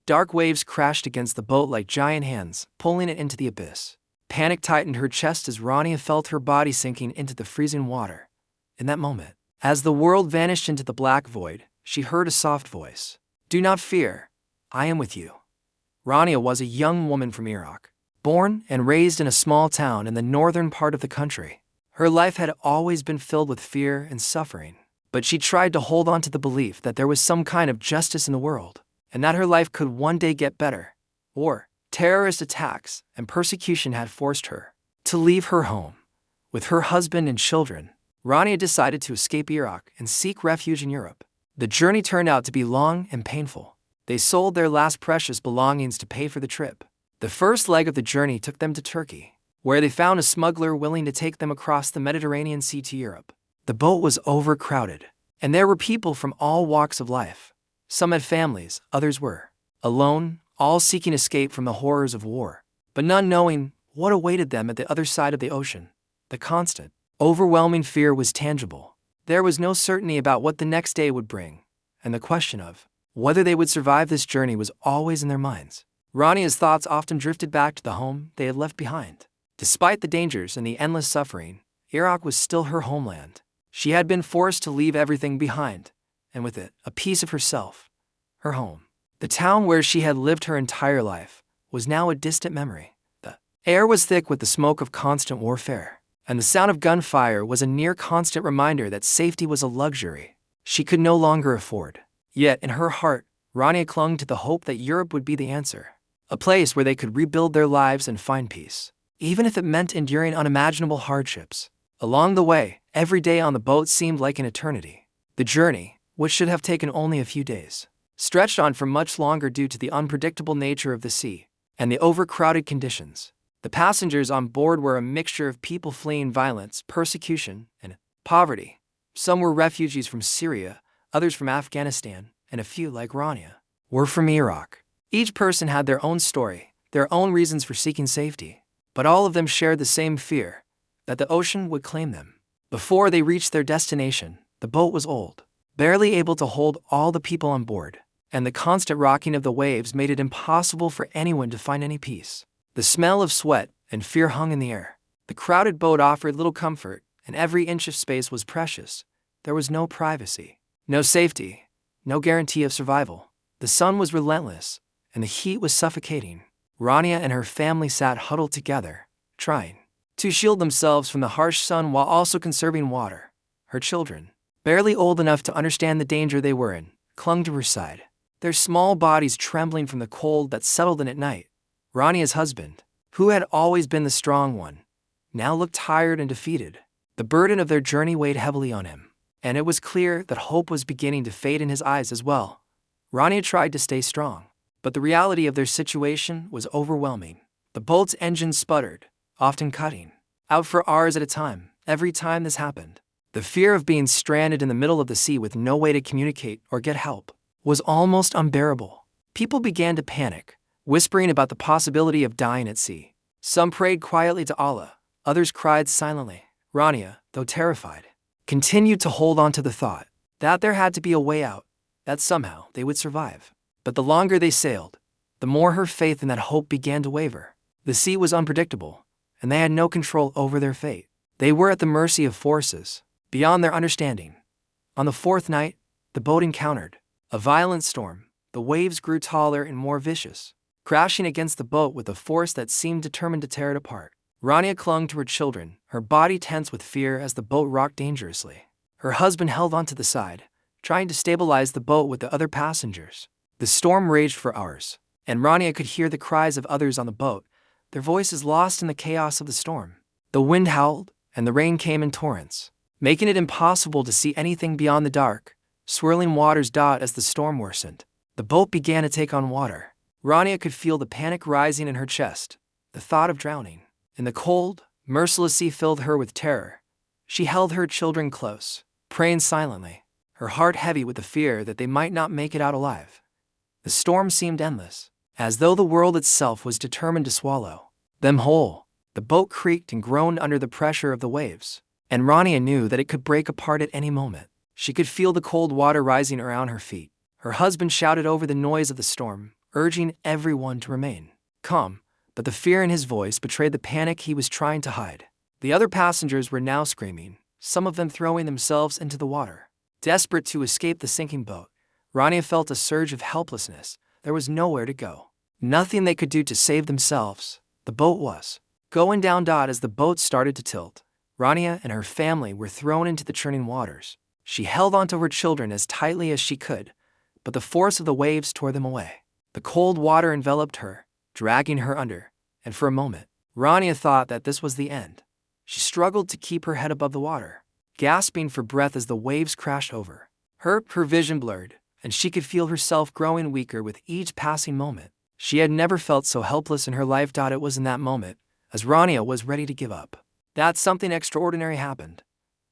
Dark waves crashed against the boat like giant hands, pulling it into the abyss. Panic tightened her chest as Rania felt her body sinking into the freezing water. In that moment, as the world vanished into the black void, she heard a soft voice. "Do not fear. I am with you." Rania was a young woman from Iraq, born and raised in a small town in the northern part of the country. Her life had always been filled with fear and suffering, but she tried to hold on to the belief that there was some kind of justice in the world, and that her life could one day get better. War, terrorist attacks, and persecution had forced her to leave her home. With her husband and children, Rania decided to escape Iraq and seek refuge in Europe. The journey turned out to be long and painful. They sold their last precious belongings to pay for the trip. The first leg of the journey took them to Turkey, where they found a smuggler willing to take them across the Mediterranean Sea to Europe. The boat was overcrowded, and there were people from all walks of life. Some had families, others were alone, all seeking escape from the horrors of war, but none knowing what awaited them at the other side of the ocean. The constant, overwhelming fear was tangible. There was no certainty about what the next day would bring, and the question of whether they would survive this journey was always in their minds. Rania's thoughts often drifted back to the home they had left behind. Despite the dangers and the endless suffering, Iraq was still her homeland. She had been forced to leave everything behind, and with it, a piece of herself, her home. The town where she had lived her entire life was now a distant memory. The air was thick with the smoke of constant warfare, and the sound of gunfire was a near-constant reminder that safety was a luxury she could no longer afford. Yet, in her heart, Rania clung to the hope that Europe would be the answer, a place where they could rebuild their lives and find peace, even if it meant enduring unimaginable hardships. Along the way, every day on the boat seemed like an eternity. The journey, which should have taken only a few days, stretched on for much longer due to the unpredictable nature of the sea and the overcrowded conditions. The passengers on board were a mixture of people fleeing violence, persecution, and poverty. Some were refugees from Syria, others from Afghanistan, and a few, like Rania, were from Iraq. Each person had their own story, their own reasons for seeking safety, but all of them shared the same fear, that the ocean would claim them. Before they reached their destination, the boat was old, barely able to hold all the people on board, and the constant rocking of the waves made it impossible for anyone to find any peace. The smell of sweat and fear hung in the air. The crowded boat offered little comfort, and every inch of space was precious. There was no privacy, no safety, no guarantee of survival. The sun was relentless, and the heat was suffocating. Rania and her family sat huddled together, trying to shield themselves from the harsh sun while also conserving water. Her children, barely old enough to understand the danger they were in, clung to her side, their small bodies trembling from the cold that settled in at night. Rania's husband, who had always been the strong one, now looked tired and defeated. The burden of their journey weighed heavily on him, and it was clear that hope was beginning to fade in his eyes as well. Rania tried to stay strong, but the reality of their situation was overwhelming. The boat's engine sputtered, often cutting out for hours at a time. Every time this happened, the fear of being stranded in the middle of the sea with no way to communicate or get help was almost unbearable. People began to panic, whispering about the possibility of dying at sea. Some prayed quietly to Allah, others cried silently. Rania, though terrified, continued to hold on to the thought that there had to be a way out, that somehow they would survive. But the longer they sailed, the more her faith in that hope began to waver. The sea was unpredictable, and they had no control over their fate. They were at the mercy of forces beyond their understanding. On the fourth night, the boat encountered a violent storm. The waves grew taller and more vicious, crashing against the boat with a force that seemed determined to tear it apart. Rania clung to her children, her body tense with fear as the boat rocked dangerously. Her husband held onto the side, trying to stabilize the boat with the other passengers. The storm raged for hours, and Rania could hear the cries of others on the boat, their voices lost in the chaos of the storm. The wind howled, and the rain came in torrents, making it impossible to see anything beyond the dark, swirling waters dot as the storm worsened. The boat began to take on water. Rania could feel the panic rising in her chest, the thought of drowning. In the cold, merciless sea filled her with terror. She held her children close, praying silently, her heart heavy with the fear that they might not make it out alive. The storm seemed endless, as though the world itself was determined to swallow them whole. The boat creaked and groaned under the pressure of the waves, and Rania knew that it could break apart at any moment. She could feel the cold water rising around her feet. Her husband shouted over the noise of the storm, urging everyone to remain calm, but the fear in his voice betrayed the panic he was trying to hide. The other passengers were now screaming, some of them throwing themselves into the water. Desperate to escape the sinking boat, Rania felt a surge of helplessness. There was nowhere to go. Nothing they could do to save themselves. The boat was going down. As the boat started to tilt, Rania and her family were thrown into the churning waters. She held onto her children as tightly as she could, but the force of the waves tore them away. The cold water enveloped her, dragging her under, and for a moment, Rania thought that this was the end. She struggled to keep her head above the water, gasping for breath as the waves crashed over. Her vision blurred, and she could feel herself growing weaker with each passing moment. She had never felt so helpless in her life. It was in that moment, as Rania was ready to give up, that something extraordinary happened.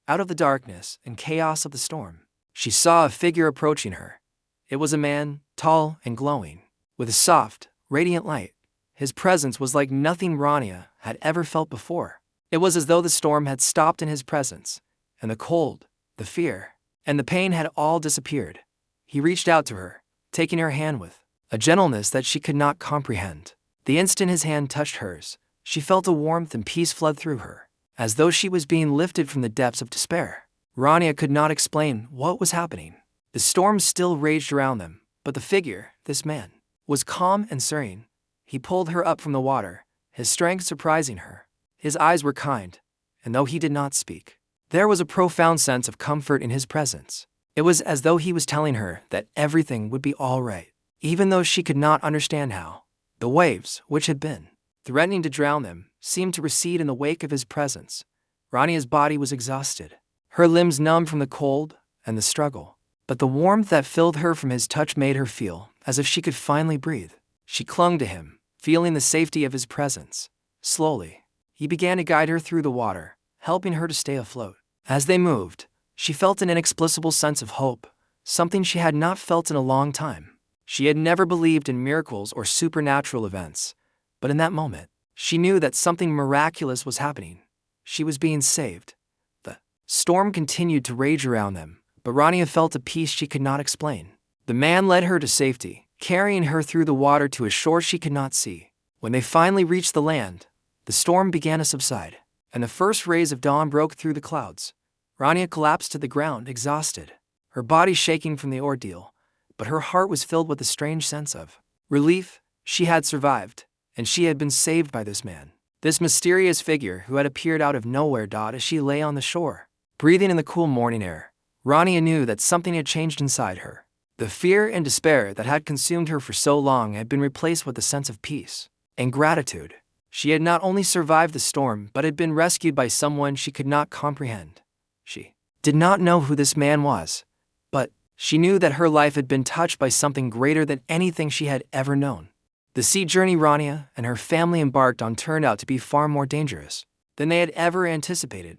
Out of the darkness and chaos of the storm, she saw a figure approaching her. It was a man, tall and glowing, with a soft, radiant light. His presence was like nothing Rania had ever felt before. It was as though the storm had stopped in his presence, and the cold, the fear, and the pain had all disappeared. He reached out to her, taking her hand with a gentleness that she could not comprehend. The instant his hand touched hers, she felt a warmth and peace flood through her, as though she was being lifted from the depths of despair. Rania could not explain what was happening. The storm still raged around them, but the figure, this man, was calm and serene. He pulled her up from the water, his strength surprising her. His eyes were kind, and though he did not speak, there was a profound sense of comfort in his presence. It was as though he was telling her that everything would be all right, even though she could not understand how. The waves, which had been threatening to drown them, seemed to recede in the wake of his presence. Rania's body was exhausted, her limbs numb from the cold and the struggle, but the warmth that filled her from his touch made her feel as if she could finally breathe. She clung to him, feeling the safety of his presence. Slowly, he began to guide her through the water, helping her to stay afloat. As they moved, she felt an inexplicable sense of hope, something she had not felt in a long time. She had never believed in miracles or supernatural events, but in that moment, she knew that something miraculous was happening. She was being saved. The storm continued to rage around them, but Rania felt a peace she could not explain. The man led her to safety, carrying her through the water to a shore she could not see. When they finally reached the land, the storm began to subside, and the first rays of dawn broke through the clouds. Rania collapsed to the ground, exhausted, her body shaking from the ordeal, but her heart was filled with a strange sense of relief. She had survived, and she had been saved by this man, this mysterious figure who had appeared out of nowhere. As she lay on the shore, breathing in the cool morning air, Rania knew that something had changed inside her. The fear and despair that had consumed her for so long had been replaced with a sense of peace and gratitude. She had not only survived the storm but had been rescued by someone she could not comprehend. She did not know who this man was, but she knew that her life had been touched by something greater than anything she had ever known. The sea journey Rania and her family embarked on turned out to be far more dangerous than they had ever anticipated.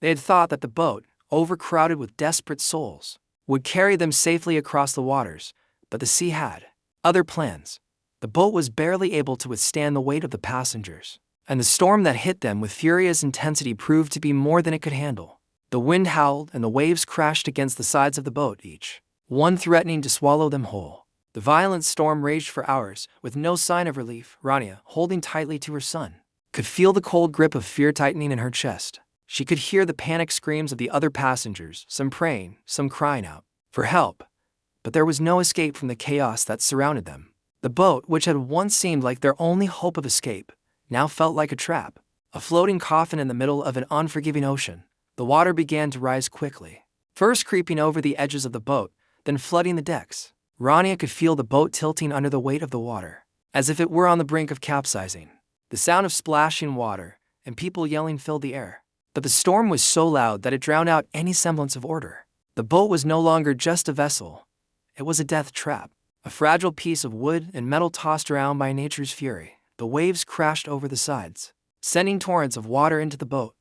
They had thought that the boat, overcrowded with desperate souls, would carry them safely across the waters, but the sea had other plans. The boat was barely able to withstand the weight of the passengers, and the storm that hit them with furious intensity proved to be more than it could handle. The wind howled and the waves crashed against the sides of the boat, each one threatening to swallow them whole. The violent storm raged for hours, with no sign of relief. Rania, holding tightly to her son, could feel the cold grip of fear tightening in her chest. She could hear the panicked screams of the other passengers, some praying, some crying out for help, but there was no escape from the chaos that surrounded them. The boat, which had once seemed like their only hope of escape, now felt like a trap, a floating coffin in the middle of an unforgiving ocean. The water began to rise quickly, first creeping over the edges of the boat, then flooding the decks. Rania could feel the boat tilting under the weight of the water, as if it were on the brink of capsizing. The sound of splashing water and people yelling filled the air, but the storm was so loud that it drowned out any semblance of order. The boat was no longer just a vessel. It was a death trap, a fragile piece of wood and metal tossed around by nature's fury. The waves crashed over the sides, sending torrents of water into the boat.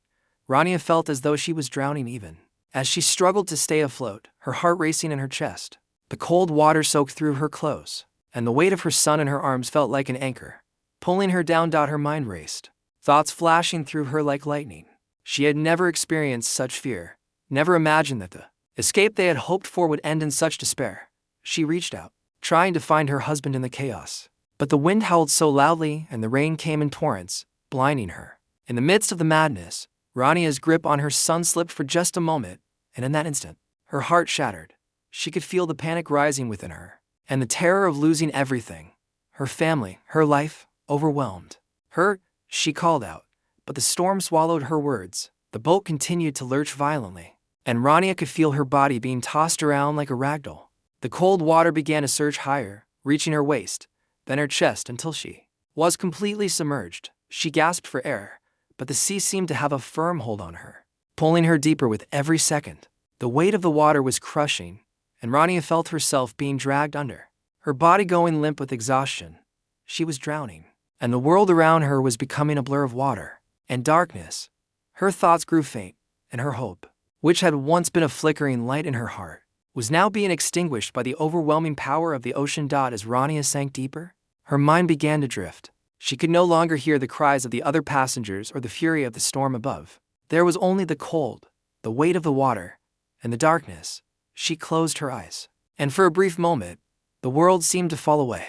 Rania felt as though she was drowning even as she struggled to stay afloat, her heart racing in her chest. The cold water soaked through her clothes, and the weight of her son in her arms felt like an anchor, pulling her down. Her mind raced, thoughts flashing through her like lightning. She had never experienced such fear, never imagined that the escape they had hoped for would end in such despair. She reached out, trying to find her husband in the chaos, But the wind howled so loudly and the rain came in torrents, blinding her. In the midst of the madness, Rania's grip on her son slipped for just a moment, and in that instant, her heart shattered. She could feel the panic rising within her, and the terror of losing everything. Her family, her life, overwhelmed her. She called out, but the storm swallowed her words. The boat continued to lurch violently, and Rania could feel her body being tossed around like a ragdoll. The cold water began to surge higher, reaching her waist, then her chest until she was completely submerged. She gasped for air, but the sea seemed to have a firm hold on her, pulling her deeper with every second. The weight of the water was crushing, and Rania felt herself being dragged under, her body going limp with exhaustion. She was drowning, and the world around her was becoming a blur of water and darkness. Her thoughts grew faint, and her hope, which had once been a flickering light in her heart, was now being extinguished by the overwhelming power of the ocean. As Rania sank deeper, her mind began to drift. She could no longer hear the cries of the other passengers or the fury of the storm above. There was only the cold, the weight of the water, and the darkness. She closed her eyes, and for a brief moment, the world seemed to fall away.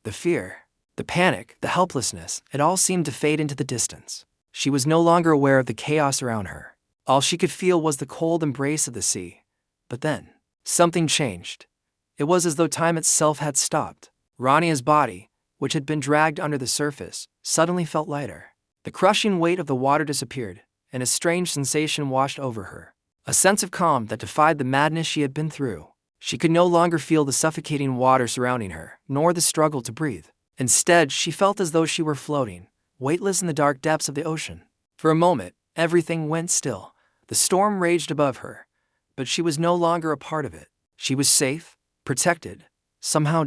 The fear, the panic, the helplessness, it all seemed to fade into the distance. She was no longer aware of the chaos around her. All she could feel was the cold embrace of the sea. But then, something changed. It was as though time itself had stopped. Rania's body, which had been dragged under the surface, suddenly felt lighter. The crushing weight of the water disappeared, and a strange sensation washed over her. A sense of calm that defied the madness she had been through. She could no longer feel the suffocating water surrounding her, nor the struggle to breathe. Instead, she felt as though she were floating, weightless in the dark depths of the ocean. For a moment, everything went still. The storm raged above her, but she was no longer a part of it. She was safe, protected, somehow.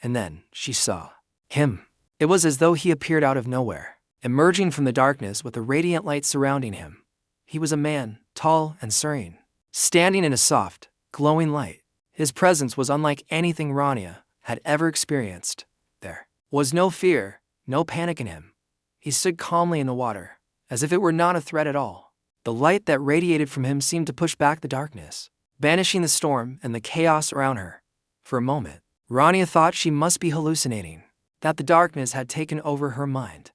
And then, she saw him. It was as though he appeared out of nowhere, emerging from the darkness with a radiant light surrounding him. He was a man, tall and serene, standing in a soft, glowing light. His presence was unlike anything Rania had ever experienced. There was no fear, no panic in him. He stood calmly in the water, as if it were not a threat at all. The light that radiated from him seemed to push back the darkness, banishing the storm and the chaos around her. For a moment, Rania thought she must be hallucinating, that the darkness had taken over her mind.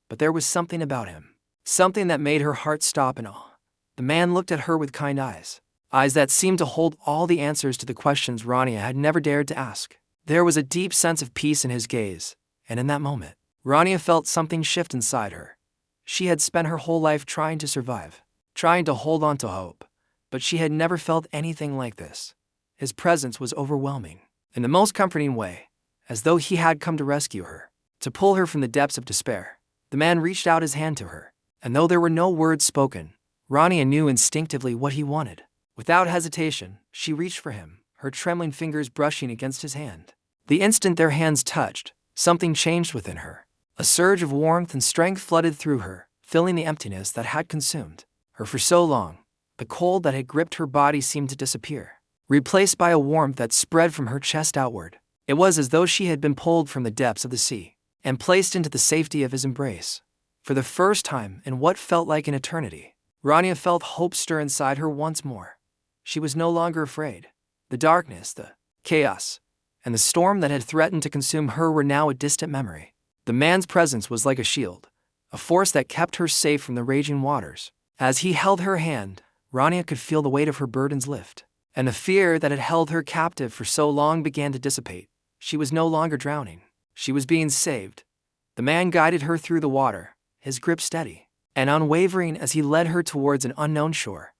But there was something about him, something that made her heart stop in awe. The man looked at her with kind eyes, eyes that seemed to hold all the answers to the questions Rania had never dared to ask. There was a deep sense of peace in his gaze, and in that moment, Rania felt something shift inside her. She had spent her whole life trying to survive, trying to hold on to hope, but she had never felt anything like this. His presence was overwhelming, in the most comforting way, as though he had come to rescue her, to pull her from the depths of despair. The man reached out his hand to her, and though there were no words spoken, Rania knew instinctively what he wanted. Without hesitation, she reached for him, her trembling fingers brushing against his hand. The instant their hands touched, something changed within her. A surge of warmth and strength flooded through her, filling the emptiness that had consumed her for so long. The cold that had gripped her body seemed to disappear, replaced by a warmth that spread from her chest outward. It was as though she had been pulled from the depths of the sea and placed into the safety of his embrace. For the first time in what felt like an eternity, Rania felt hope stir inside her once more. She was no longer afraid. The darkness, the chaos, and the storm that had threatened to consume her were now a distant memory. The man's presence was like a shield, a force that kept her safe from the raging waters. As he held her hand, Rania could feel the weight of her burdens lift, and the fear that had held her captive for so long began to dissipate. She was no longer drowning. She was being saved. The man guided her through the water, his grip steady and unwavering as he led her towards an unknown shore.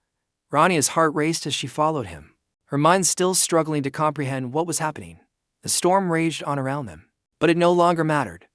Rania's heart raced as she followed him, her mind still struggling to comprehend what was happening. The storm raged on around them, but it no longer mattered.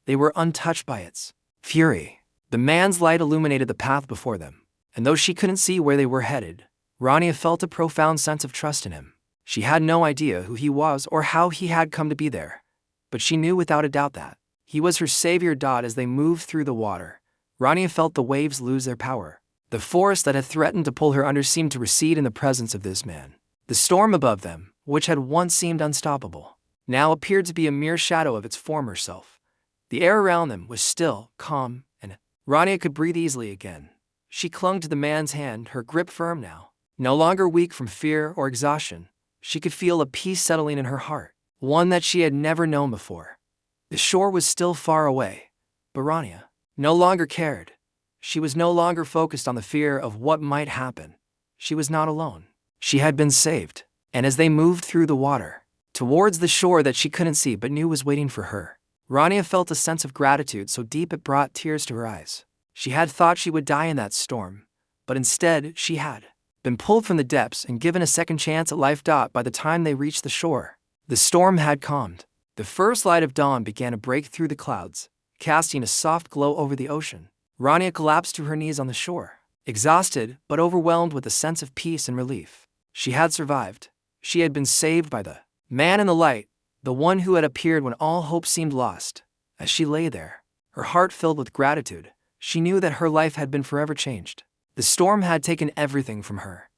They were untouched by its fury. The man's light illuminated the path before them, and though she couldn't see where they were headed, Rania felt a profound sense of trust in him. She had no idea who he was or how he had come to be there, but she knew without a doubt that he was her savior. As they moved through the water, Rania felt the waves lose their power. The force that had threatened to pull her under seemed to recede in the presence of this man. The storm above them, which had once seemed unstoppable, now appeared to be a mere shadow of its former self. The air around them was still, calm, and Rania could breathe easily again. She clung to the man's hand, her grip firm now. No longer weak from fear or exhaustion, she could feel a peace settling in her heart, one that she had never known before. The shore was still far away, but Rania no longer cared. She was no longer focused on the fear of what might happen. She was not alone. She had been saved, and as they moved through the water, towards the shore that she couldn't see but knew was waiting for her, Rania felt a sense of gratitude so deep it brought tears to her eyes. She had thought she would die in that storm, but instead she had been pulled from the depths and given a second chance at life. By the time they reached the shore, the storm had calmed. The first light of dawn began to break through the clouds, casting a soft glow over the ocean. Rania collapsed to her knees on the shore, exhausted but overwhelmed with a sense of peace and relief. She had survived. She had been saved by the man in the light, the one who had appeared when all hope seemed lost. As she lay there, her heart filled with gratitude, she knew that her life had been forever changed. The storm had taken everything from her,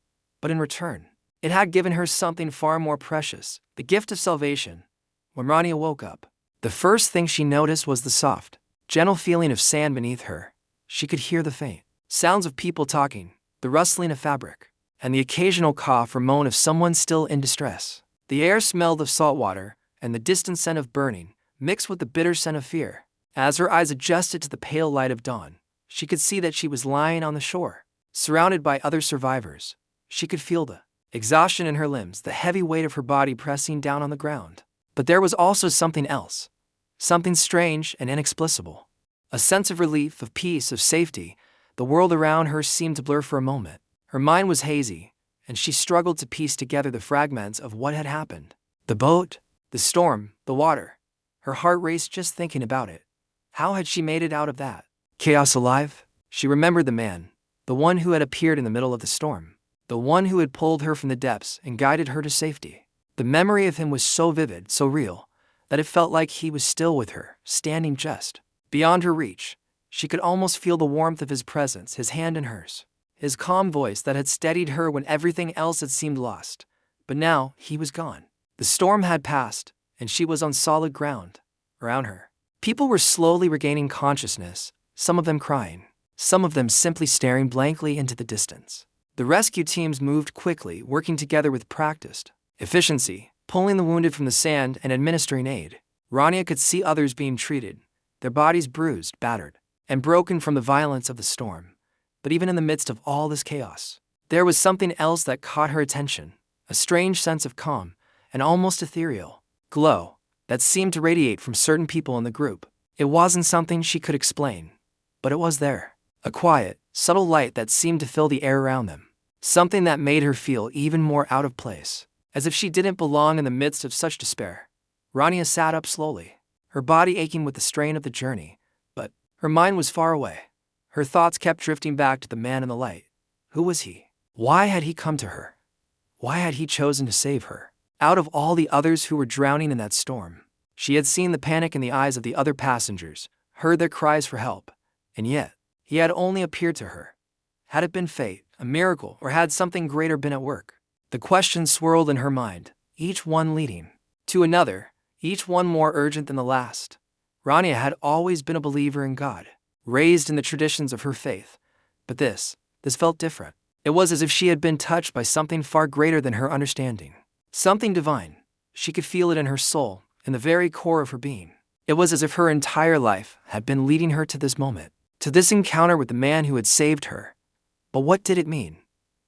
but in return, it had given her something far more precious, the gift of salvation. When Rania woke up, the first thing she noticed was the soft, gentle feeling of sand beneath her. She could hear the faint sounds of people talking, the rustling of fabric, and the occasional cough or moan of someone still in distress. The air smelled of salt water, and the distant scent of burning, mixed with the bitter scent of fear. As her eyes adjusted to the pale light of dawn, she could see that she was lying on the shore, surrounded by other survivors. She could feel the exhaustion in her limbs, the heavy weight of her body pressing down on the ground. But there was also something else, something strange and inexplicable. A sense of relief, of peace, of safety. The world around her seemed to blur for a moment. Her mind was hazy, and she struggled to piece together the fragments of what had happened. The boat, the storm, the water. Her heart raced just thinking about it. How had she made it out of that chaos alive? She remembered the man, the one who had appeared in the middle of the storm, the one who had pulled her from the depths and guided her to safety. The memory of him was so vivid, so real, that it felt like he was still with her, standing just beyond her reach. She could almost feel the warmth of his presence, his hand in hers, his calm voice that had steadied her when everything else had seemed lost. But now, he was gone. The storm had passed, and she was on solid ground. Around her, people were slowly regaining consciousness, some of them crying, some of them simply staring blankly into the distance. The rescue teams moved quickly, working together with practiced efficiency, pulling the wounded from the sand and administering aid. Rania could see others being treated, their bodies bruised, battered, and broken from the violence of the storm. But even in the midst of all this chaos, there was something else that caught her attention, a strange sense of calm, an almost ethereal glow that seemed to radiate from certain people in the group. It wasn't something she could explain, but it was there, a quiet, subtle light that seemed to fill the air around them, something that made her feel even more out of place, as if she didn't belong in the midst of such despair. Rania sat up slowly, her body aching with the strain of the journey, but her mind was far away. Her thoughts kept drifting back to the man in the light. Who was he? Why had he come to her? Why had he chosen to save her? Out of all the others who were drowning in that storm, she had seen the panic in the eyes of the other passengers, heard their cries for help, and yet, he had only appeared to her. Had it been fate, a miracle, or had something greater been at work? The questions swirled in her mind, each one leading to another, each one more urgent than the last. Rania had always been a believer in God, raised in the traditions of her faith, but this felt different. It was as if she had been touched by something far greater than her understanding, something divine. She could feel it in her soul, in the very core of her being. It was as if her entire life had been leading her to this moment, to this encounter with the man who had saved her. But what did it mean?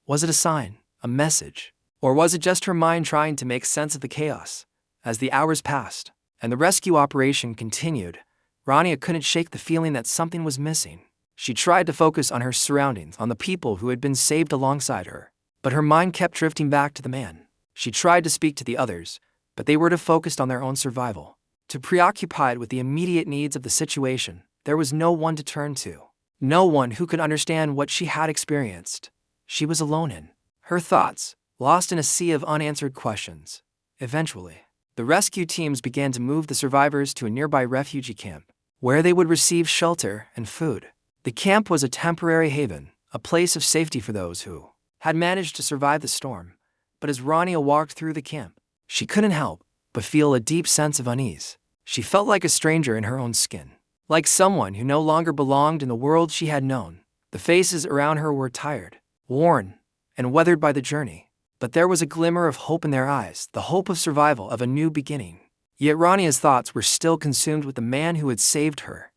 Was it a sign, a message? Or was it just her mind trying to make sense of the chaos? As the hours passed, and the rescue operation continued, Rania couldn't shake the feeling that something was missing. She tried to focus on her surroundings, on the people who had been saved alongside her, but her mind kept drifting back to the man. She tried to speak to the others, but they were too focused on their own survival, too preoccupied with the immediate needs of the situation. There was no one to turn to, no one who could understand what she had experienced. She was alone in her thoughts, lost in a sea of unanswered questions. Eventually, the rescue teams began to move the survivors to a nearby refugee camp, where they would receive shelter and food. The camp was a temporary haven, a place of safety for those who had managed to survive the storm. But as Rania walked through the camp, she couldn't help but feel a deep sense of unease. She felt like a stranger in her own skin, like someone who no longer belonged in the world she had known. The faces around her were tired, worn, and weathered by the journey, but there was a glimmer of hope in their eyes, the hope of survival, of a new beginning. Yet Rania's thoughts were still consumed with the man who had saved her.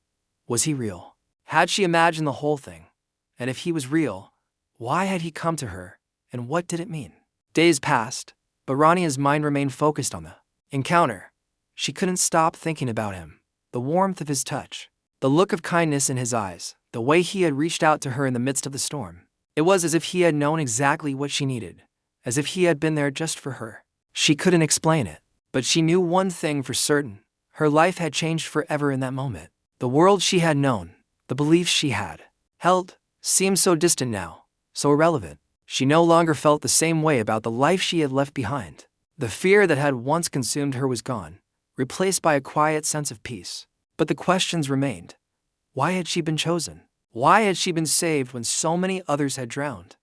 Was he real? Had she imagined the whole thing? And if he was real, why had he come to her, and what did it mean? Days passed, but Rania's mind remained focused on the encounter. She couldn't stop thinking about him, the warmth of his touch, the look of kindness in his eyes, the way he had reached out to her in the midst of the storm. It was as if he had known exactly what she needed, as if he had been there just for her. She couldn't explain it, but she knew one thing for certain. Her life had changed forever in that moment. The world she had known, the beliefs she had held, seemed so distant now, so irrelevant. She no longer felt the same way about the life she had left behind. The fear that had once consumed her was gone, replaced by a quiet sense of peace. But the questions remained. Why had she been chosen? Why had she been saved when so many others had drowned?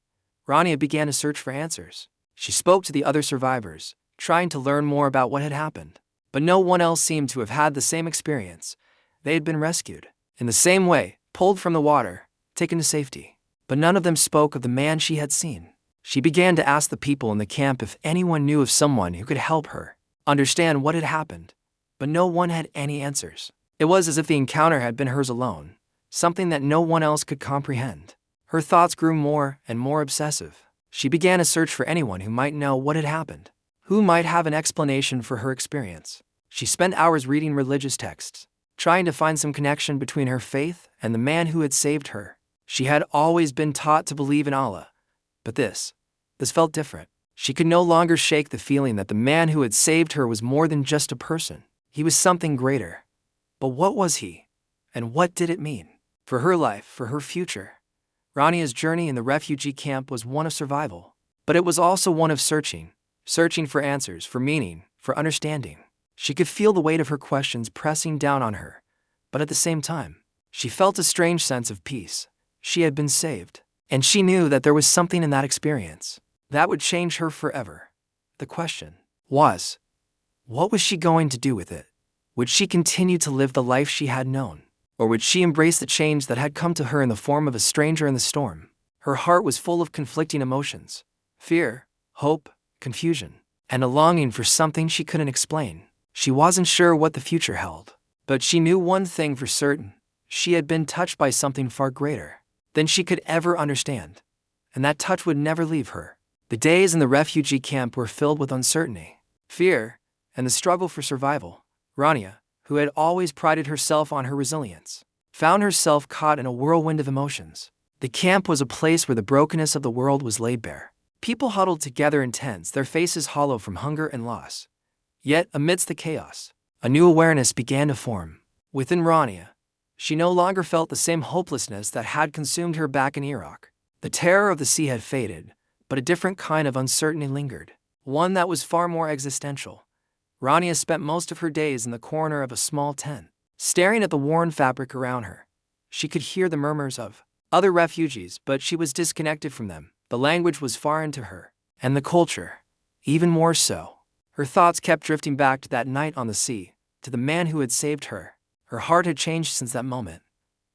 Rania began to search for answers. She spoke to the other survivors, trying to learn more about what had happened. But no one else seemed to have had the same experience. They had been rescued, in the same way, pulled from the water, taken to safety. But none of them spoke of the man she had seen. She began to ask the people in the camp if anyone knew of someone who could help her understand what had happened. But no one had any answers. It was as if the encounter had been hers alone, something that no one else could comprehend. Her thoughts grew more and more obsessive. She began to search for anyone who might know what had happened, who might have an explanation for her experience. She spent hours reading religious texts, trying to find some connection between her faith and the man who had saved her. She had always been taught to believe in Allah, but this felt different. She could no longer shake the feeling that the man who had saved her was more than just a person. He was something greater. But what was he? And what did it mean? For her life, for her future? Rania's journey in the refugee camp was one of survival, but it was also one of searching for answers, for meaning, for understanding. She could feel the weight of her questions pressing down on her, but at the same time, she felt a strange sense of peace. She had been saved, and she knew that there was something in that experience that would change her forever. The question was, what was she going to do with it? Would she continue to live the life she had known? Or would she embrace the change that had come to her in the form of a stranger in the storm? Her heart was full of conflicting emotions: fear, hope, confusion, and a longing for something she couldn't explain. She wasn't sure what the future held, but she knew one thing for certain: she had been touched by something far greater than she could ever understand, and that touch would never leave her. The days in the refugee camp were filled with uncertainty, fear, and the struggle for survival. Rania, who had always prided herself on her resilience, found herself caught in a whirlwind of emotions. The camp was a place where the brokenness of the world was laid bare. People huddled together in tents, their faces hollow from hunger and loss. Yet, amidst the chaos, a new awareness began to form. Within Rania, she no longer felt the same hopelessness that had consumed her back in Iraq. The terror of the sea had faded, but a different kind of uncertainty lingered, one that was far more existential. Rania spent most of her days in the corner of a small tent, staring at the worn fabric around her. She could hear the murmurs of other refugees, but she was disconnected from them. The language was foreign to her, and the culture, even more so. Her thoughts kept drifting back to that night on the sea, to the man who had saved her. Her heart had changed since that moment.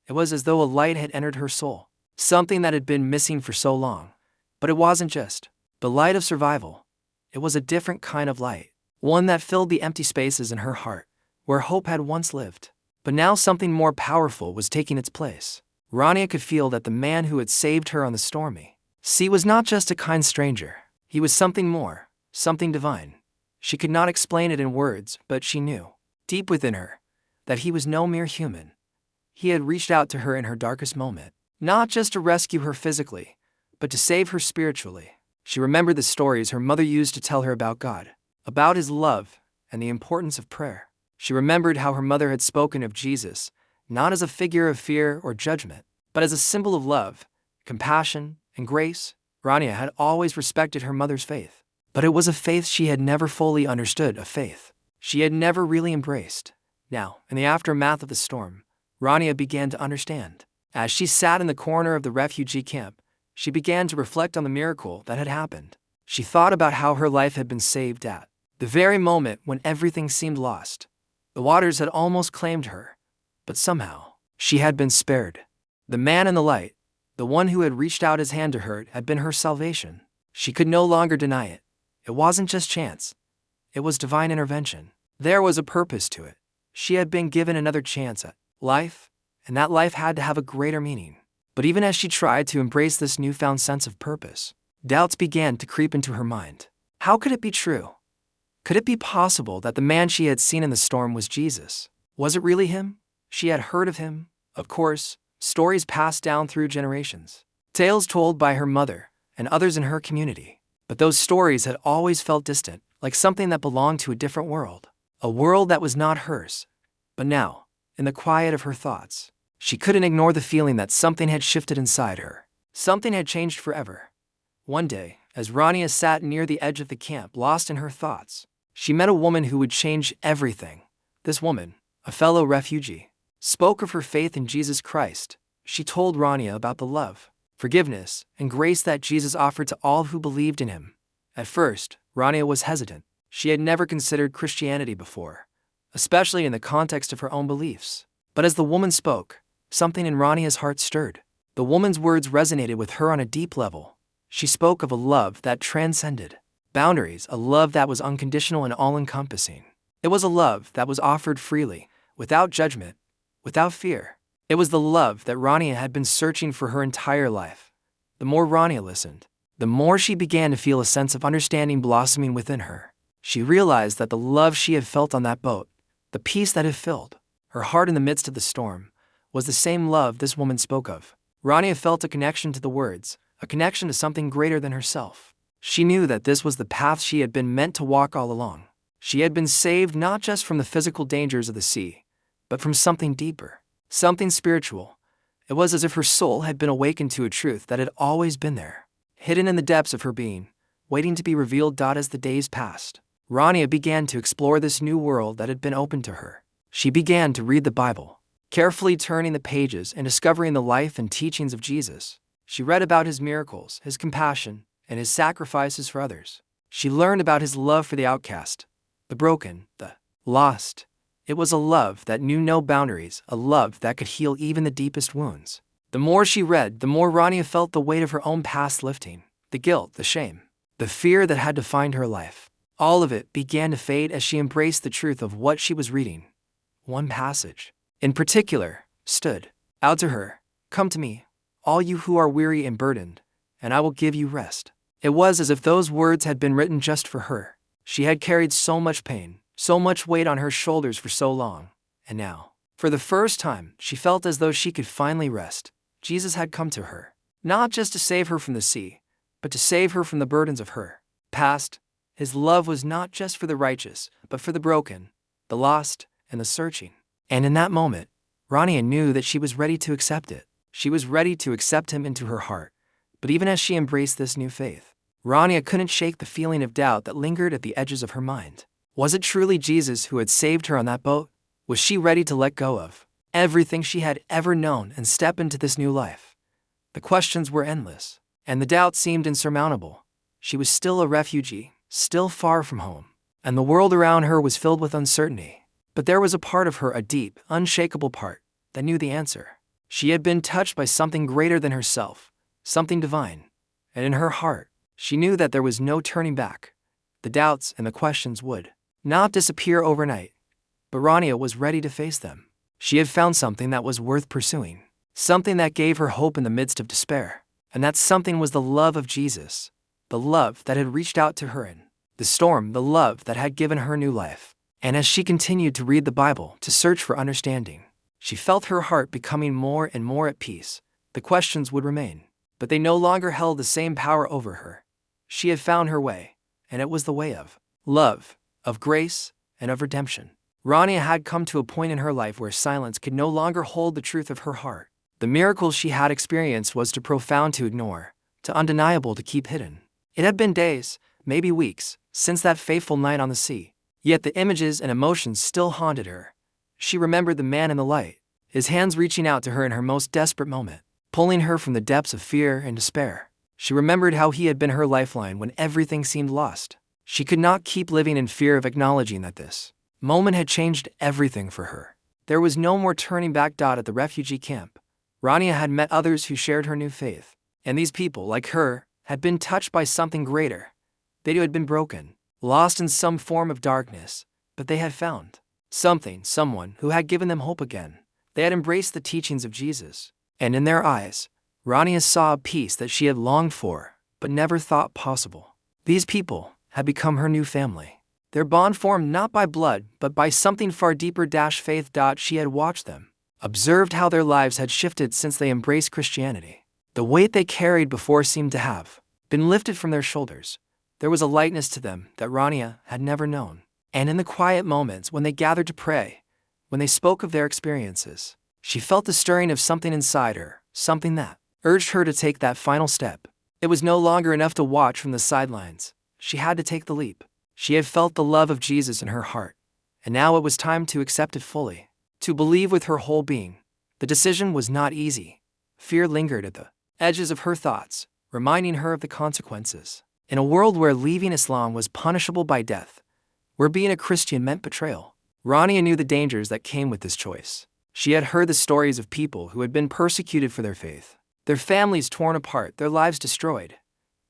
It was as though a light had entered her soul, something that had been missing for so long. But it wasn't just the light of survival. It was a different kind of light, one that filled the empty spaces in her heart, where hope had once lived. But now something more powerful was taking its place. Rania could feel that the man who had saved her on the stormy sea was not just a kind stranger. He was something more, something divine. She could not explain it in words, but she knew, deep within her, that he was no mere human. He had reached out to her in her darkest moment, not just to rescue her physically, but to save her spiritually. She remembered the stories her mother used to tell her about God, about his love, and the importance of prayer. She remembered how her mother had spoken of Jesus, not as a figure of fear or judgment, but as a symbol of love, compassion, and grace. Rania had always respected her mother's faith, but it was a faith she had never fully understood, a faith she had never really embraced. Now, in the aftermath of the storm, Rania began to understand. As she sat in the corner of the refugee camp, she began to reflect on the miracle that had happened. She thought about how her life had been saved at the very moment when everything seemed lost. The waters had almost claimed her, but somehow, she had been spared. The man in the light, the one who had reached out his hand to her, had been her salvation. She could no longer deny it. It wasn't just chance. It was divine intervention. There was a purpose to it. She had been given another chance at life, and that life had to have a greater meaning. But even as she tried to embrace this newfound sense of purpose, doubts began to creep into her mind. How could it be true? Could it be possible that the man she had seen in the storm was Jesus? Was it really him? She had heard of him, of course, stories passed down through generations, tales told by her mother and others in her community. But those stories had always felt distant, like something that belonged to a different world, a world that was not hers. But now, in the quiet of her thoughts, she couldn't ignore the feeling that something had shifted inside her. Something had changed forever. One day, as Rania sat near the edge of the camp, lost in her thoughts, she met a woman who would change everything. This woman, a fellow refugee, spoke of her faith in Jesus Christ. She told Rania about the love, forgiveness, and grace that Jesus offered to all who believed in him. At first, Rania was hesitant. She had never considered Christianity before, especially in the context of her own beliefs. But as the woman spoke, something in Rania's heart stirred. The woman's words resonated with her on a deep level. She spoke of a love that transcended boundaries, a love that was unconditional and all-encompassing. It was a love that was offered freely, without judgment, without fear. It was the love that Rania had been searching for her entire life. The more Rania listened, the more she began to feel a sense of understanding blossoming within her. She realized that the love she had felt on that boat, the peace that had filled her heart in the midst of the storm, was the same love this woman spoke of. Rania felt a connection to the words, a connection to something greater than herself. She knew that this was the path she had been meant to walk all along. She had been saved not just from the physical dangers of the sea, but from something deeper, something spiritual. It was as if her soul had been awakened to a truth that had always been there, hidden in the depths of her being, waiting to be revealed. As the days passed, Rania began to explore this new world that had been opened to her. She began to read the Bible, carefully turning the pages and discovering the life and teachings of Jesus. She read about his miracles, his compassion, and his sacrifices for others. She learned about his love for the outcast, the broken, the lost. It was a love that knew no boundaries, a love that could heal even the deepest wounds. The more she read, the more Rania felt the weight of her own past lifting, the guilt, the shame, the fear that had defined her life. All of it began to fade as she embraced the truth of what she was reading. One passage, in particular, stood out to her. "Come to me, all you who are weary and burdened, and I will give you rest." It was as if those words had been written just for her. She had carried so much pain, so much weight on her shoulders for so long, and now, for the first time, she felt as though she could finally rest. Jesus had come to her, not just to save her from the sea, but to save her from the burdens of her past. His love was not just for the righteous, but for the broken, the lost, and the searching. And in that moment, Rania knew that she was ready to accept it. She was ready to accept him into her heart. But even as she embraced this new faith, Rania couldn't shake the feeling of doubt that lingered at the edges of her mind. Was it truly Jesus who had saved her on that boat? Was she ready to let go of everything she had ever known and step into this new life? The questions were endless, and the doubt seemed insurmountable. She was still a refugee, still far from home, and the world around her was filled with uncertainty. But there was a part of her, a deep, unshakable part, that knew the answer. She had been touched by something greater than herself, something divine, and in her heart, she knew that there was no turning back. The doubts and the questions would not disappear overnight, but Rania was ready to face them. She had found something that was worth pursuing, something that gave her hope in the midst of despair, and that something was the love of Jesus, the love that had reached out to her in the storm, the love that had given her new life. And as she continued to read the Bible, to search for understanding, she felt her heart becoming more and more at peace. The questions would remain, but they no longer held the same power over her. She had found her way, and it was the way of love, of grace, and of redemption. Rania had come to a point in her life where silence could no longer hold the truth of her heart. The miracles she had experienced was too profound to ignore, too undeniable to keep hidden. It had been days, maybe weeks, since that fateful night on the sea. Yet the images and emotions still haunted her. She remembered the man in the light, his hands reaching out to her in her most desperate moment, pulling her from the depths of fear and despair. She remembered how he had been her lifeline when everything seemed lost. She could not keep living in fear of acknowledging that this moment had changed everything for her. There was no more turning back. At the refugee camp, Rania had met others who shared her new faith, and these people, like her, had been touched by something greater. They too had been broken, lost in some form of darkness, but they had found someone who had given them hope again. They had embraced the teachings of Jesus, and in their eyes, Rania saw a peace that she had longed for, but never thought possible. These people had become her new family. Their bond formed not by blood, but by something far deeper. Faith. She had watched them, observed how their lives had shifted since they embraced Christianity. The weight they carried before seemed to have been lifted from their shoulders. There was a lightness to them that Rania had never known. And in the quiet moments when they gathered to pray, when they spoke of their experiences, she felt the stirring of something inside her, something that urged her to take that final step. It was no longer enough to watch from the sidelines. She had to take the leap. She had felt the love of Jesus in her heart, and now it was time to accept it fully, to believe with her whole being. The decision was not easy. Fear lingered at the edges of her thoughts, reminding her of the consequences. In a world where leaving Islam was punishable by death, where being a Christian meant betrayal, Rania knew the dangers that came with this choice. She had heard the stories of people who had been persecuted for their faith, their families torn apart, their lives destroyed.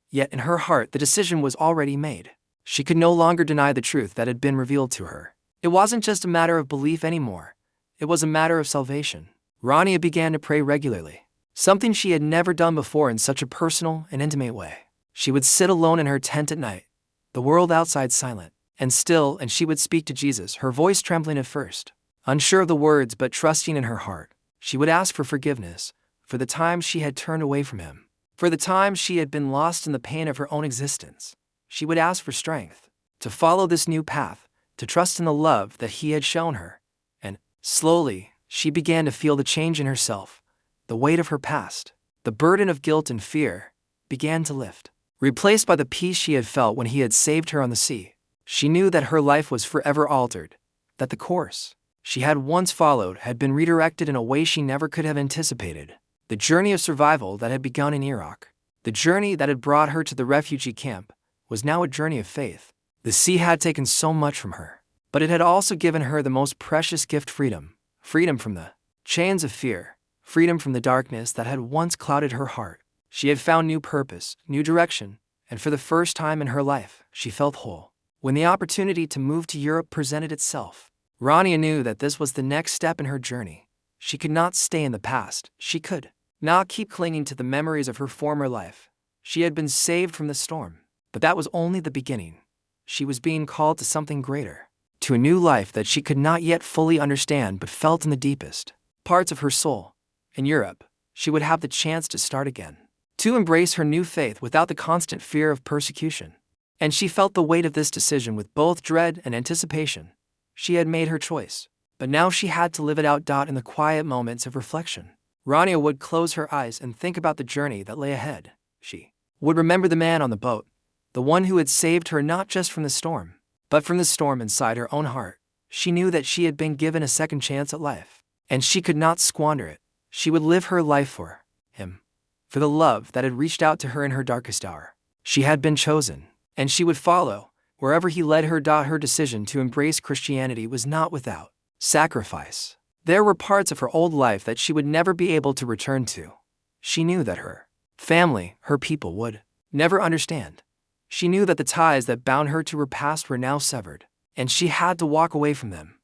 Yet in her heart, the decision was already made. She could no longer deny the truth that had been revealed to her. It wasn't just a matter of belief anymore. It was a matter of salvation. Rania began to pray regularly, something she had never done before in such a personal and intimate way. She would sit alone in her tent at night, the world outside silent and still, and she would speak to Jesus, her voice trembling at first, unsure of the words but trusting in her heart. She would ask for forgiveness for the times she had turned away from him, for the times she had been lost in the pain of her own existence. She would ask for strength to follow this new path, to trust in the love that he had shown her. And slowly, she began to feel the change in herself. The weight of her past, the burden of guilt and fear, began to lift, replaced by the peace she had felt when he had saved her on the sea. She knew that her life was forever altered, that the course she had once followed had been redirected in a way she never could have anticipated. The journey of survival that had begun in Iraq, the journey that had brought her to the refugee camp, was now a journey of faith. The sea had taken so much from her, but it had also given her the most precious gift: freedom. Freedom from the chains of fear, freedom from the darkness that had once clouded her heart. She had found new purpose, new direction, and for the first time in her life, she felt whole. When the opportunity to move to Europe presented itself, Rania knew that this was the next step in her journey. She could not stay in the past. She could not keep clinging to the memories of her former life. She had been saved from the storm, but that was only the beginning. She was being called to something greater, to a new life that she could not yet fully understand but felt in the deepest parts of her soul. In Europe, she would have the chance to start again, to embrace her new faith without the constant fear of persecution. And she felt the weight of this decision with both dread and anticipation. She had made her choice, but now she had to live it out. In the quiet moments of reflection, Rania would close her eyes and think about the journey that lay ahead. She would remember the man on the boat, the one who had saved her not just from the storm, but from the storm inside her own heart. She knew that she had been given a second chance at life, and she could not squander it. She would live her life for him, for the love that had reached out to her in her darkest hour. She had been chosen, and she would follow wherever he led her. Her decision to embrace Christianity was not without sacrifice. There were parts of her old life that she would never be able to return to. She knew that her family, her people, would never understand. She knew that the ties that bound her to her past were now severed, and she had to walk away from them.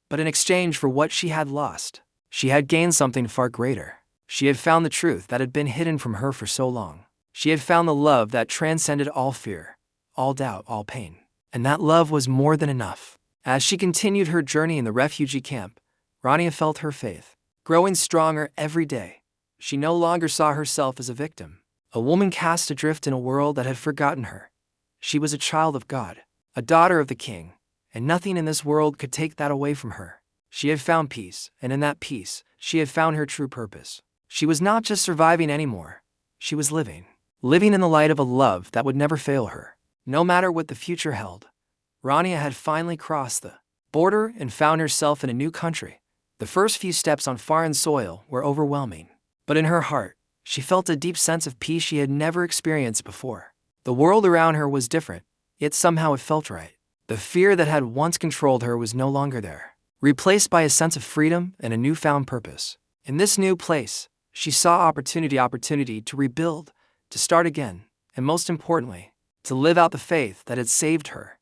But in exchange for what she had lost, she had gained something far greater. She had found the truth that had been hidden from her for so long. She had found the love that transcended all fear, all doubt, all pain. And that love was more than enough. As she continued her journey in the refugee camp, Rania felt her faith growing stronger every day. She no longer saw herself as a victim, a woman cast adrift in a world that had forgotten her. She was a child of God, a daughter of the King, and nothing in this world could take that away from her. She had found peace, and in that peace, she had found her true purpose. She was not just surviving anymore. She was living in the light of a love that would never fail her, no matter what the future held. Rania had finally crossed the border and found herself in a new country. The first few steps on foreign soil were overwhelming, but in her heart, she felt a deep sense of peace she had never experienced before. The world around her was different, yet somehow it felt right. The fear that had once controlled her was no longer there, replaced by a sense of freedom and a newfound purpose. In this new place, she saw opportunity to rebuild, to start again, and most importantly, to live out the faith that had saved her.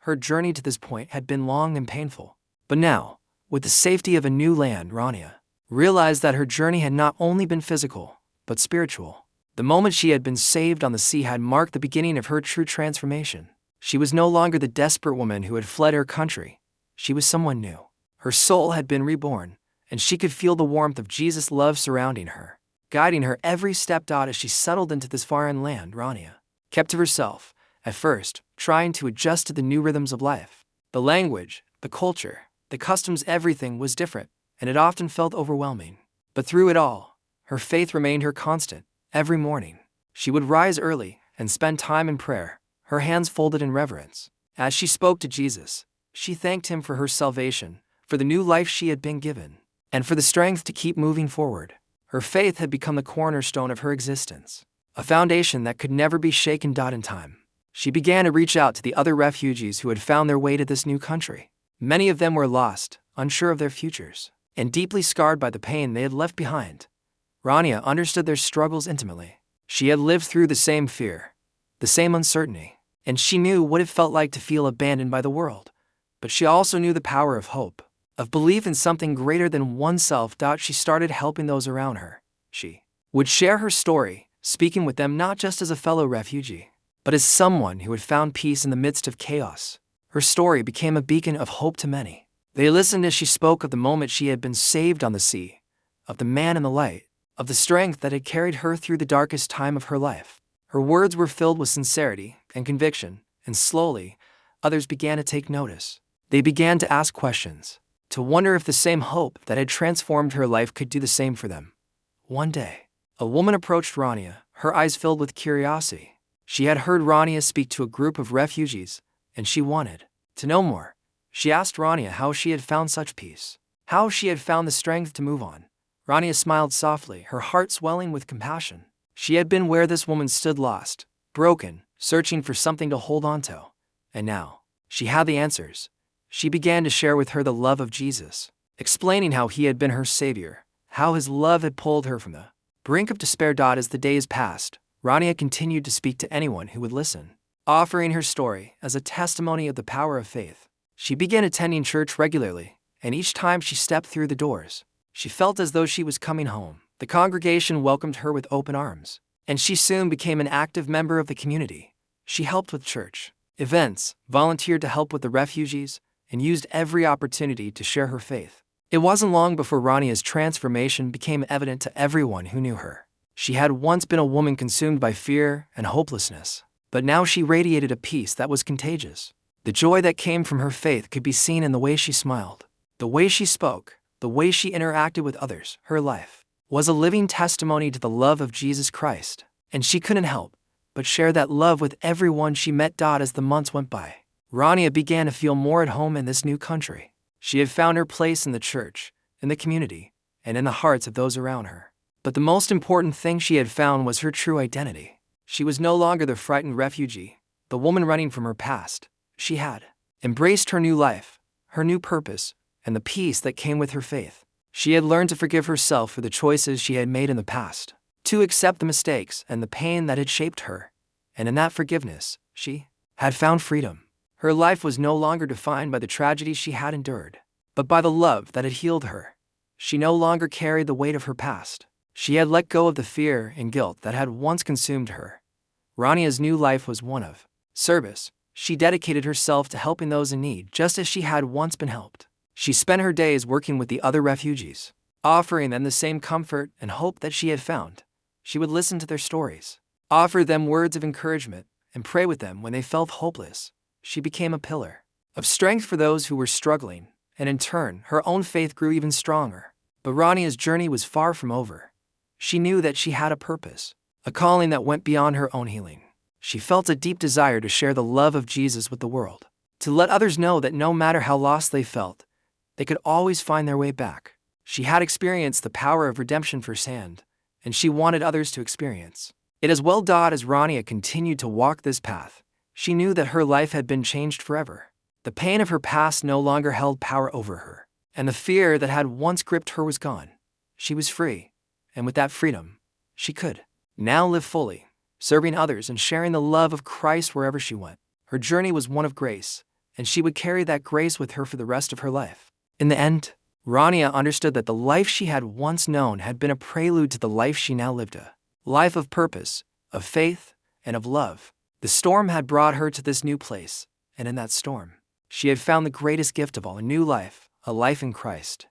Her journey to this point had been long and painful. But now, with the safety of a new land, Rania realized that her journey had not only been physical, but spiritual. The moment she had been saved on the sea had marked the beginning of her true transformation. She was no longer the desperate woman who had fled her country. She was someone new. Her soul had been reborn, and she could feel the warmth of Jesus' love surrounding her, guiding her every step. As she settled into this foreign land, Rania kept to herself, at first, trying to adjust to the new rhythms of life. The language, the culture, the customs, everything was different, and it often felt overwhelming. But through it all, her faith remained her constant. Every morning, she would rise early and spend time in prayer, her hands folded in reverence. As she spoke to Jesus, she thanked him for her salvation, for the new life she had been given, and for the strength to keep moving forward. Her faith had become the cornerstone of her existence, a foundation that could never be shaken. In time, she began to reach out to the other refugees who had found their way to this new country. Many of them were lost, unsure of their futures, and deeply scarred by the pain they had left behind. Rania understood their struggles intimately. She had lived through the same fear, the same uncertainty, and she knew what it felt like to feel abandoned by the world. But she also knew the power of hope, of belief in something greater than oneself. She started helping those around her. She would share her story, speaking with them not just as a fellow refugee, but as someone who had found peace in the midst of chaos. Her story became a beacon of hope to many. They listened as she spoke of the moment she had been saved on the sea, of the man in the light, of the strength that had carried her through the darkest time of her life. Her words were filled with sincerity and conviction, and slowly, others began to take notice. They began to ask questions, to wonder if the same hope that had transformed her life could do the same for them. One day, a woman approached Rania, her eyes filled with curiosity. She had heard Rania speak to a group of refugees, and she wanted to know more. She asked Rania how she had found such peace, how she had found the strength to move on. Rania smiled softly, her heart swelling with compassion. She had been where this woman stood, lost, broken, searching for something to hold on to. And now, she had the answers. She began to share with her the love of Jesus, explaining how he had been her savior, how his love had pulled her from the brink of despair. As the days passed, Rania continued to speak to anyone who would listen, offering her story as a testimony of the power of faith. She began attending church regularly, and each time she stepped through the doors, she felt as though she was coming home. The congregation welcomed her with open arms, and she soon became an active member of the community. She helped with church events, volunteered to help with the refugees, and used every opportunity to share her faith. It wasn't long before Rania's transformation became evident to everyone who knew her. She had once been a woman consumed by fear and hopelessness, but now she radiated a peace that was contagious. The joy that came from her faith could be seen in the way she smiled, the way she spoke, the way she interacted with others. Her life was a living testimony to the love of Jesus Christ, and she couldn't help but share that love with everyone she met. As the months went by, Rania began to feel more at home in this new country. She had found her place in the church, in the community, and in the hearts of those around her. But the most important thing she had found was her true identity. She was no longer the frightened refugee, the woman running from her past. She had embraced her new life, her new purpose, and the peace that came with her faith. She had learned to forgive herself for the choices she had made in the past, to accept the mistakes and the pain that had shaped her. And in that forgiveness, she had found freedom. Her life was no longer defined by the tragedy she had endured, but by the love that had healed her. She no longer carried the weight of her past. She had let go of the fear and guilt that had once consumed her. Rania's new life was one of service. She dedicated herself to helping those in need just as she had once been helped. She spent her days working with the other refugees, offering them the same comfort and hope that she had found. She would listen to their stories, offer them words of encouragement, and pray with them when they felt hopeless. She became a pillar of strength for those who were struggling, and in turn, her own faith grew even stronger. But Rania's journey was far from over. She knew that she had a purpose, a calling that went beyond her own healing. She felt a deep desire to share the love of Jesus with the world, to let others know that no matter how lost they felt, they could always find their way back. She had experienced the power of redemption firsthand, and she wanted others to experience it as well. As Rania continued to walk this path, she knew that her life had been changed forever. The pain of her past no longer held power over her, and the fear that had once gripped her was gone. She was free, and with that freedom, she could now live fully, serving others and sharing the love of Christ wherever she went. Her journey was one of grace, and she would carry that grace with her for the rest of her life. In the end, Rania understood that the life she had once known had been a prelude to the life she now lived, a life of purpose, of faith, and of love. The storm had brought her to this new place, and in that storm, she had found the greatest gift of all, a new life, a life in Christ.